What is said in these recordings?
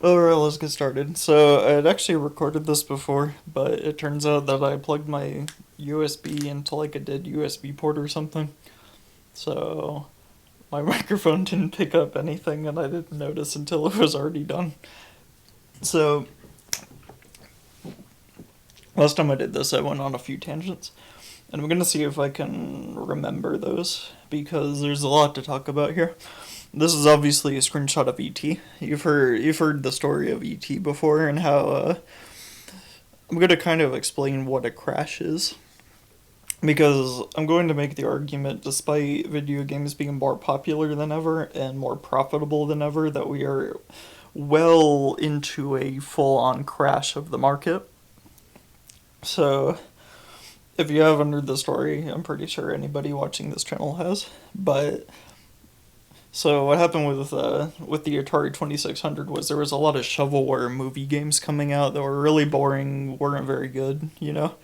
Alright, let's get started. So, I had actually recorded this before, but it turns out that I plugged my USB into like a dead USB port or something. So, my microphone didn't pick up anything and I didn't notice until it was already done. So, last time I did this, I went on a few tangents. And I'm gonna see if I can remember those, because there's a lot to talk about here. This is obviously a screenshot of ET. You've heard the story of ET before and how I'm going to kind of explain what a crash is. Because I'm going to make the argument, despite video games being more popular than ever and more profitable than ever, that we are well into a full on crash of the market. So, if you haven't heard the story, I'm pretty sure anybody watching this channel has. But so what happened with the Atari 2600 was there was a lot of shovelware movie games coming out that were really boring, weren't very good, you know.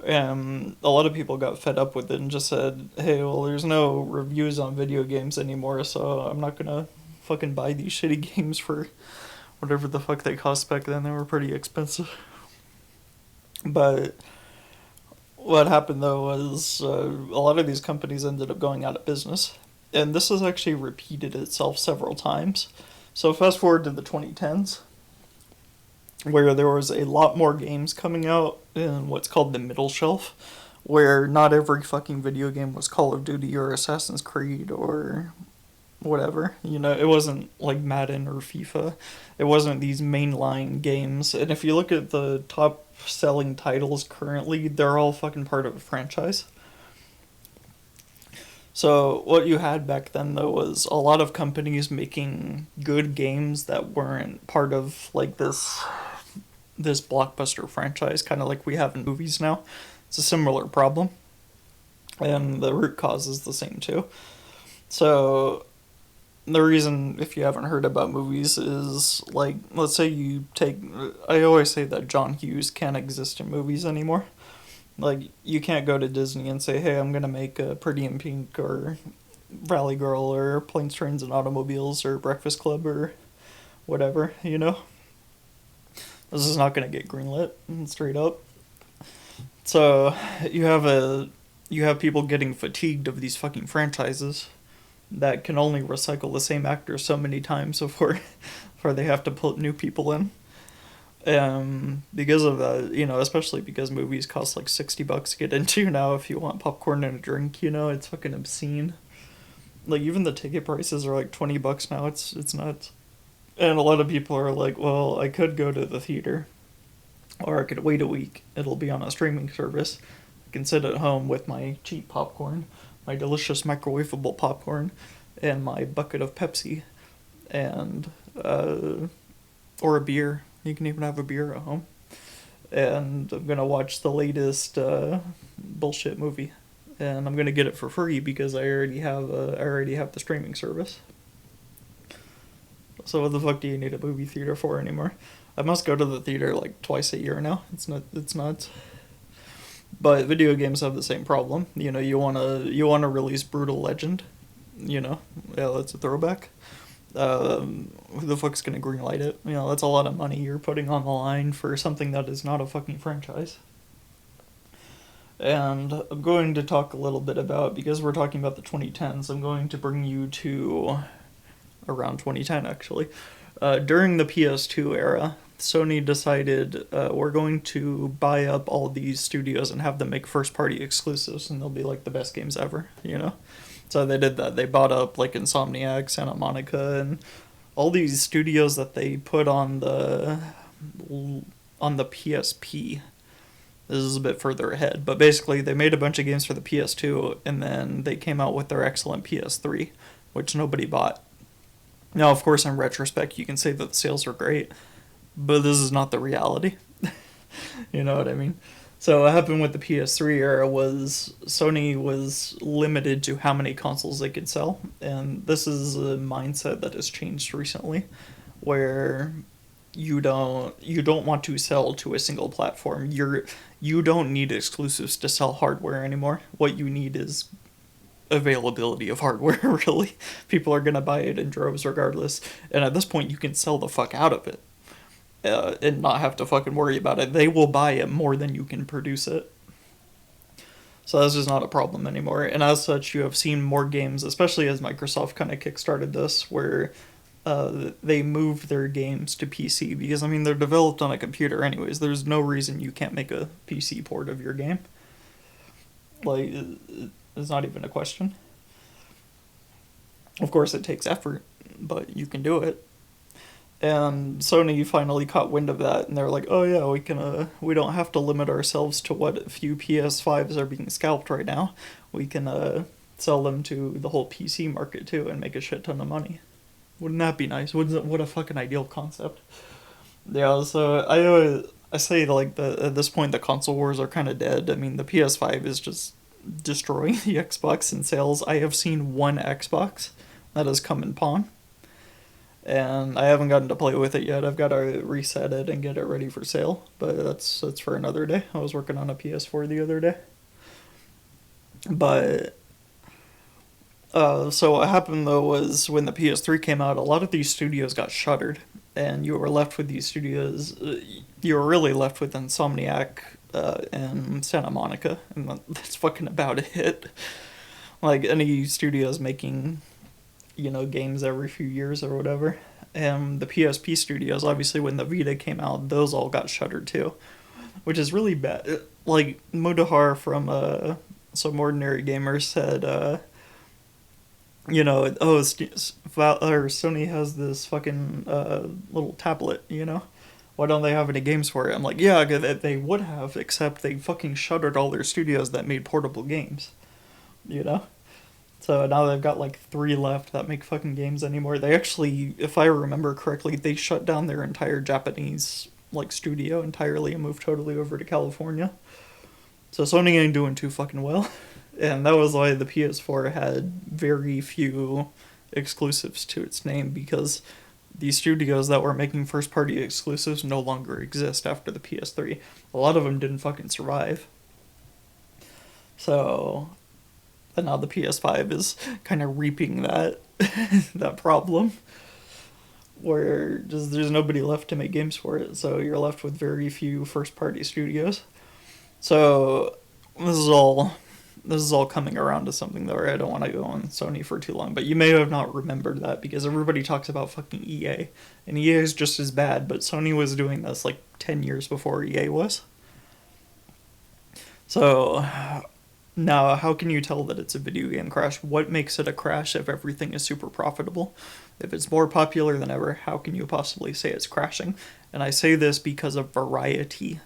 And a lot of people got fed up with it and just said, "Hey, well, there's no reviews on video games anymore, so I'm not gonna fucking buy these shitty games for whatever the fuck they cost back then. They were pretty expensive." But what happened though was a lot of these companies ended up going out of business, and this has actually repeated itself several times. So fast forward to the 2010s, where there was a lot more games coming out in what's called the middle shelf, where not every fucking video game was Call of Duty or Assassin's Creed or whatever. You know, it wasn't like Madden or FIFA. It wasn't these mainline games. And if you look at the top selling titles currently, they're all fucking part of a franchise. So what you had back then though was a lot of companies making good games that weren't part of like this blockbuster franchise, kind of like we have in movies now. It's a similar problem, and the root cause is the same too. So the reason, if you haven't heard about movies, is like, let's say you take. I always say that John Hughes can't exist in movies anymore. Like, you can't go to Disney and say, "Hey, I'm gonna make a Pretty in Pink or Rally Girl or Planes, Trains, and Automobiles or Breakfast Club or whatever." You know, this is not gonna get greenlit straight up. So you have a you have people getting fatigued of these fucking franchises that can only recycle the same actors so many times before they have to put new people in. Because of that, you know, especially because movies cost like $60 to get into now. If you want popcorn and a drink, you know, it's fucking obscene. Like even the ticket prices are like $20 now. It's nuts. And a lot of people are like, well, I could go to the theater, or I could wait a week. It'll be on a streaming service. I can sit at home with my cheap popcorn, my delicious microwavable popcorn, and my bucket of Pepsi, and or a beer. You can even have a beer at home. And I'm gonna watch the latest bullshit movie, and I'm gonna get it for free because I already have the streaming service. So what the fuck do you need a movie theater for anymore? I must go to the theater like twice a year now. It's nuts. But video games have the same problem. You know, you wanna release Brutal Legend. You know, yeah, that's a throwback. Who the fuck's gonna greenlight it? You know, that's a lot of money you're putting on the line for something that is not a fucking franchise. And I'm going to talk a little bit about, because we're talking about the 2010s, I'm going to bring you to around 2010 actually. During the PS2 era, Sony decided we're going to buy up all these studios and have them make first party exclusives, and they'll be like the best games ever, you know? So they did that. They bought up like Insomniac, Santa Monica, and all these studios that they put on the PSP. This is a bit further ahead, but basically they made a bunch of games for the PS2, and then they came out with their excellent PS3, which nobody bought. Now, of course, in retrospect, you can say that the sales were great, but this is not the reality. You know what I mean? So what happened with the PS3 era was Sony was limited to how many consoles they could sell, and this is a mindset that has changed recently, where you don't want to sell to a single platform. You don't need exclusives to sell hardware anymore. What you need is availability of hardware, really. People are going to buy it in droves regardless. And at this point, you can sell the fuck out of it and not have to fucking worry about it. They will buy it more than you can produce it. So that's just not a problem anymore. And as such, you have seen more games, especially as Microsoft kind of kickstarted this, where they moved their games to PC. Because, I mean, they're developed on a computer anyways. There's no reason you can't make a PC port of your game. Like, it's not even a question. Of course, it takes effort, but you can do it. And Sony finally caught wind of that, and they're like, "Oh yeah, we don't have to limit ourselves to what few PS5s are being scalped right now. We can sell them to the whole PC market too, and make a shit ton of money. Wouldn't that be nice? What a fucking ideal concept." Yeah, so I say like at this point the console wars are kind of dead. I mean, the PS5 is just destroying the Xbox in sales. I have seen one Xbox that has come in pawn, and I haven't gotten to play with it yet. I've got to reset it and get it ready for sale, but that's for another day. I was working on a PS4 the other day, but so what happened though was when the PS3 came out, a lot of these studios got shuttered, and you were left with these studios. You were really left with Insomniac and Santa Monica, and that's fucking about it. Like any studios making games every few years or whatever. And the PSP studios, obviously, when the Vita came out, those all got shuttered too, which is really bad. Like Mudahar from Some Ordinary Gamers said, Sony has this fucking little tablet, Why don't they have any games for it? I'm like, yeah, they would have, except they fucking shuttered all their studios that made portable games, you know? So now they've got like 3 left that make fucking games anymore. They actually, if I remember correctly, they shut down their entire Japanese like studio entirely and moved totally over to California. So Sony ain't doing too fucking well. And that was why the PS4 had very few exclusives to its name, because these studios that were making first party exclusives no longer exist after the PS3. A lot of them didn't fucking survive. So and now the PS5 is kind of reaping that that problem, where just there's nobody left to make games for it, so you're left with very few first-party studios. So this is all coming around to something though. Right? I don't want to go on Sony for too long, but you may have not remembered that because everybody talks about fucking EA, and EA is just as bad. But Sony was doing this like 10 years before EA was. So now, how can you tell that it's a video game crash? What makes it a crash if everything is super profitable? If it's more popular than ever, how can you possibly say it's crashing? And I say this because of variety,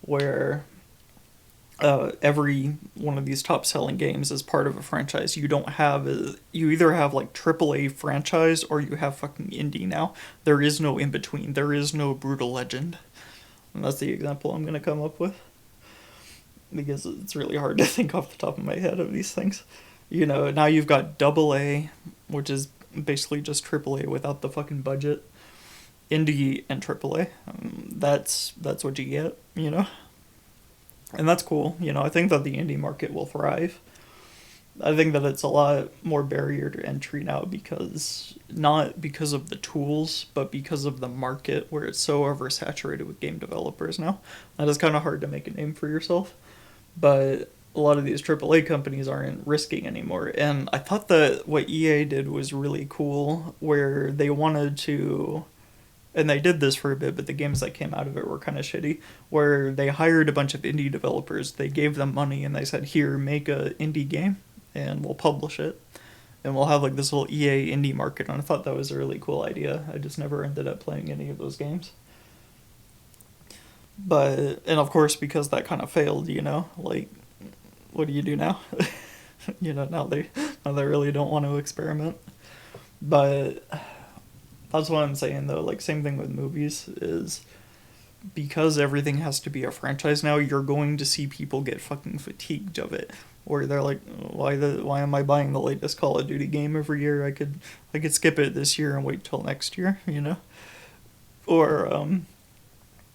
where every one of these top-selling games is part of a franchise. You either have like AAA franchise or you have fucking indie now. There is no in between. There is no Brutal Legend, and that's the example I'm gonna come up with, because it's really hard to think off the top of my head of these things. Now you've got AA, which is basically just AAA without the fucking budget. Indie and AAA. That's what you get, And that's cool. I think that the indie market will thrive. I think that it's a lot more barrier to entry now, not because of the tools, but because of the market, where it's so oversaturated with game developers now. That is kind of hard to make a name for yourself. But a lot of these AAA companies aren't risking anymore. And I thought that what EA did was really cool, where they wanted to, and they did this for a bit, but the games that came out of it were kind of shitty, where they hired a bunch of indie developers, they gave them money, and they said, here, make a indie game, and we'll publish it. And we'll have like this little EA indie market. And I thought that was a really cool idea. I just never ended up playing any of those games. And of course, because that kind of failed, like, what do you do now? Now they really don't want to experiment. But that's what I'm saying, though. Like, same thing with movies is, because everything has to be a franchise now, you're going to see people get fucking fatigued of it. Or they're like, why am I buying the latest Call of Duty game every year? I could skip it this year and wait till next year, Or,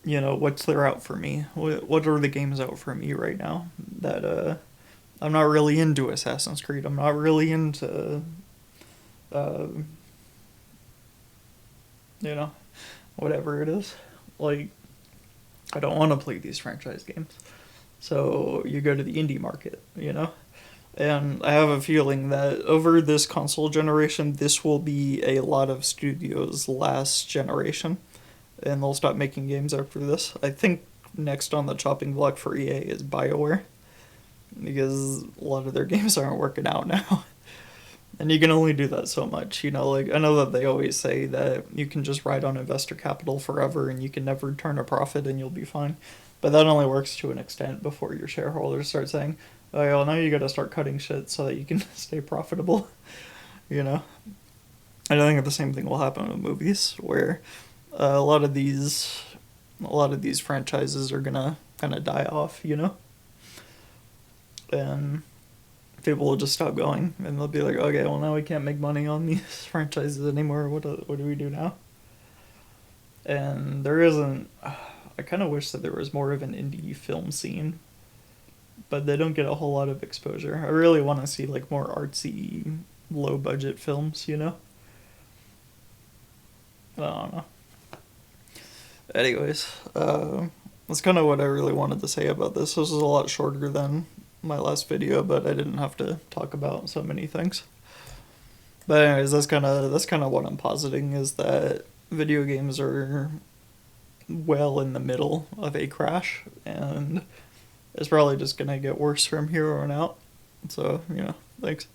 what's there out for me? What are the games out for me right now that I'm not really into Assassin's Creed. I'm not really into, uh, you know, whatever it is. Like, I don't want to play these franchise games. So you go to the indie market, you know? And I have a feeling that over this console generation, this will be a lot of studios' last generation. And they'll stop making games after this. I think next on the chopping block for EA is BioWare. Because a lot of their games aren't working out now. And you can only do that so much, you know, like I know that they always say that you can just ride on investor capital forever and you can never turn a profit and you'll be fine. But that only works to an extent before your shareholders start saying, "Oh, well, now you got to start cutting shit so that you can stay profitable." You know. And I think the same thing will happen with movies, where a lot of these franchises are gonna kind of die off, you know, and people will just stop going, and they'll be like, "Okay, well now we can't make money on these franchises anymore. What do we do now?" And there isn't. I kind of wish that there was more of an indie film scene, but they don't get a whole lot of exposure. I really want to see like more artsy, low budget films, you know. I don't know. Anyways, that's kind of what I really wanted to say about this. This is a lot shorter than my last video, but I didn't have to talk about so many things. But anyways, that's kind of what I'm positing is that video games are well in the middle of a crash, and it's probably just gonna get worse from here on out. So, you know, thanks.